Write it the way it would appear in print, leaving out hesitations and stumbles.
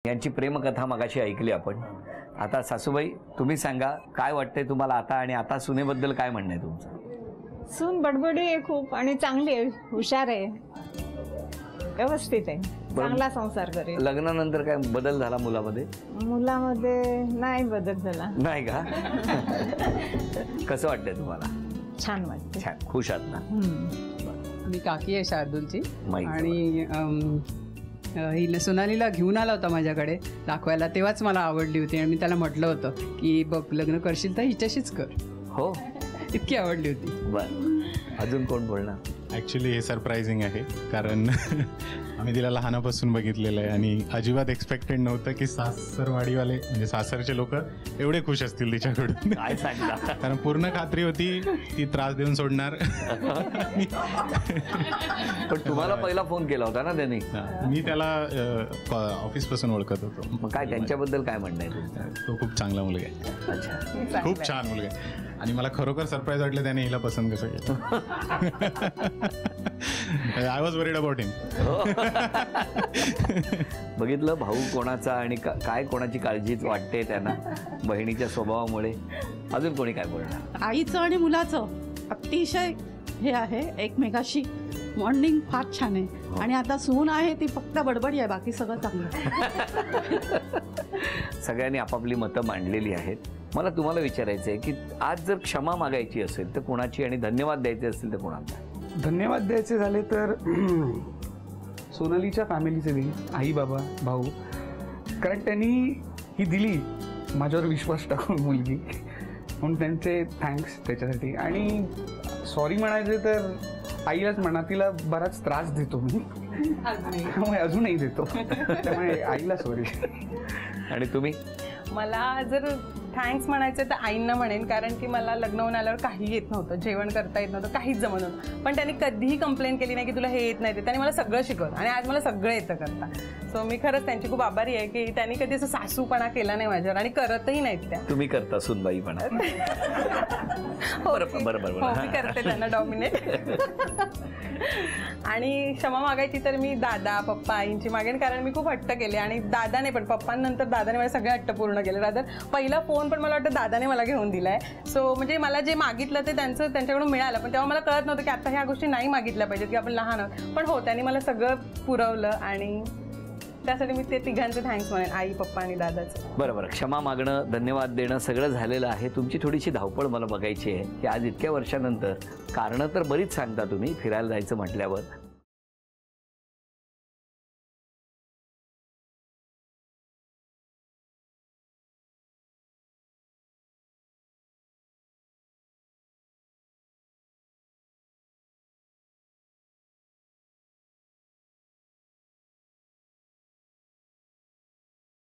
यांची प्रेमकथा मगाशी ऐकली आपण. आता सासूबाई तुम्ही सांगा काय वाटतंय तुम्हाला आता, आणि आता सुनेबद्दल काय म्हणणं आहे तुमचं? सून बडबडी आहे खूप आणि चांगली आहे, हुशार आहे, व्यवस्थित आहे, चांगला संसार करेल. लग्नानंतर काय बदल झाला मुलामध्ये? मुलामध्ये नाही बदल झाला. नाही का? कसं वाटतंय तुम्हाला? छान वाटतं. छान, खुश आहात ना? मी काकी आहे शार्दूलची माहिती. आणि ही सोनालीला घेऊन आला होता माझ्याकडे दाखवायला, तेव्हाच मला आवडली होती आणि मी त्याला म्हटलं होतं की बघ लग्न करशील तर हिच्याशीच कर. हो, इतकी आवडली होती. बरं, अजून कोण बोलणार? ॲक्च्युली हे सरप्रायझिंग आहे, कारण आम्ही तिला लहानापासून बघितलेलं आहे आणि अजिबात एक्सपेक्टेड नव्हतं की सासरवाडीवाले म्हणजे सासरचे लोक एवढे खुश असतील तिच्याकडून. काय सांगता? कारण पूर्ण खात्री होती ती त्रास देऊन सोडणार. पण तुम्हाला पहिला फोन केला होता ना त्यांनी? मी त्याला ऑफिसपासून ओळखत होतो. मग काय त्यांच्याबद्दल काय म्हणणं आहे तुमचं? तो खूप चांगला मुलगा आहे. अच्छा, खूप छान मुलगा आहे आणि मला खरोखर सरप्राईज वाटलं त्याने हिला पसंत कसं केलं. आय वॉज वरीड अबाउट हिम. बघितलं भाऊ कोणाचा आणि काय कोणाची काळजी वाटते त्यांना बहिणीच्या स्वभावामुळे. अजून कोणी काय बोलणार? आईचं आणि मुलाचं अतिशय हे आहे, एकमेकाशी बॉन्डिंग फार छान आहे. आणि आता सून आहे ती फक्त बडबडी आहे, बाकी सगळं चांगलं. सगळ्यांनी आपापली मतं मांडलेली आहेत. मला तुम्हाला विचारायचं आहे की आज जर क्षमा मागायची असेल तर कोणाची, आणि धन्यवाद द्यायचे असतील तर कोणाला? धन्यवाद द्यायचे झाले तर सोनालीच्या फॅमिलीचे देईन, आई बाबा भाऊ, कारण त्यांनी ही दिली माझ्यावर विश्वास टाकून मुलगी, म्हणून त्यांचे थँक्स त्याच्यासाठी. आणि सॉरी म्हणायचे तर आईलाच म्हणा, तिला बराच त्रास देतो मी, त्यामुळे अजूनही देतो, त्यामुळे आईला सॉरी. आणि तुम्ही? मला जर थँक्स म्हणायचं तर आईंना म्हणेन, कारण की मला लग्न होऊन आल्यावर काही येत नव्हतं, जेवण करता येत नव्हतं, काहीच जमत नव्हतं. पण त्यांनी कधीही कंप्लेंट केली नाही की तुला हे येत नाही ते. त्यांनी मला सगळं शिकवलं आणि आज मला सगळं येतं करता. सो मी खरंच त्यांची खूप आभारी आहे की त्यांनी कधी असं सासूपणा केला नाही माझ्यावर, आणि करतही नाहीत त्या. तुम्ही करता सुनबाईपणा? बरं बरं बरं, मी करते त्यांना डॉमिनेट. आणि क्षमा मागायची तर मी दादा पप्पा आईंची मागेन, कारण मी खूप हट्ट केले आणि दादाने पण, पप्पांनंतर दादाने माझे सगळे हट्ट पूर्ण केले. रादर पहिला फोन पण मला वाटतं दादाने मला घेऊन दिलाय. सो म्हणजे मला जे मागितलं ते त्यांच्याकडून मिळालं, पण तेव्हा मला कळत नव्हतं की आता ह्या गोष्टी नाही मागितल्या पाहिजेत की आपण लहान आहोत. पण हो, त्यांनी मला सगळं पुरवलं आणि त्यासाठी मी ते तिघांचे थँक्स म्हणेन, आई पप्पा आणि दादाचं. बरं बरं, क्षमा मागणं, धन्यवाद देणं सगळं झालेलं आहे. तुमची थोडीशी धावपळ मला बघायची आहे की आज इतक्या वर्षानंतर कारणं तर बरीच सांगता तुम्ही फिरायला जायचं म्हटल्यावर,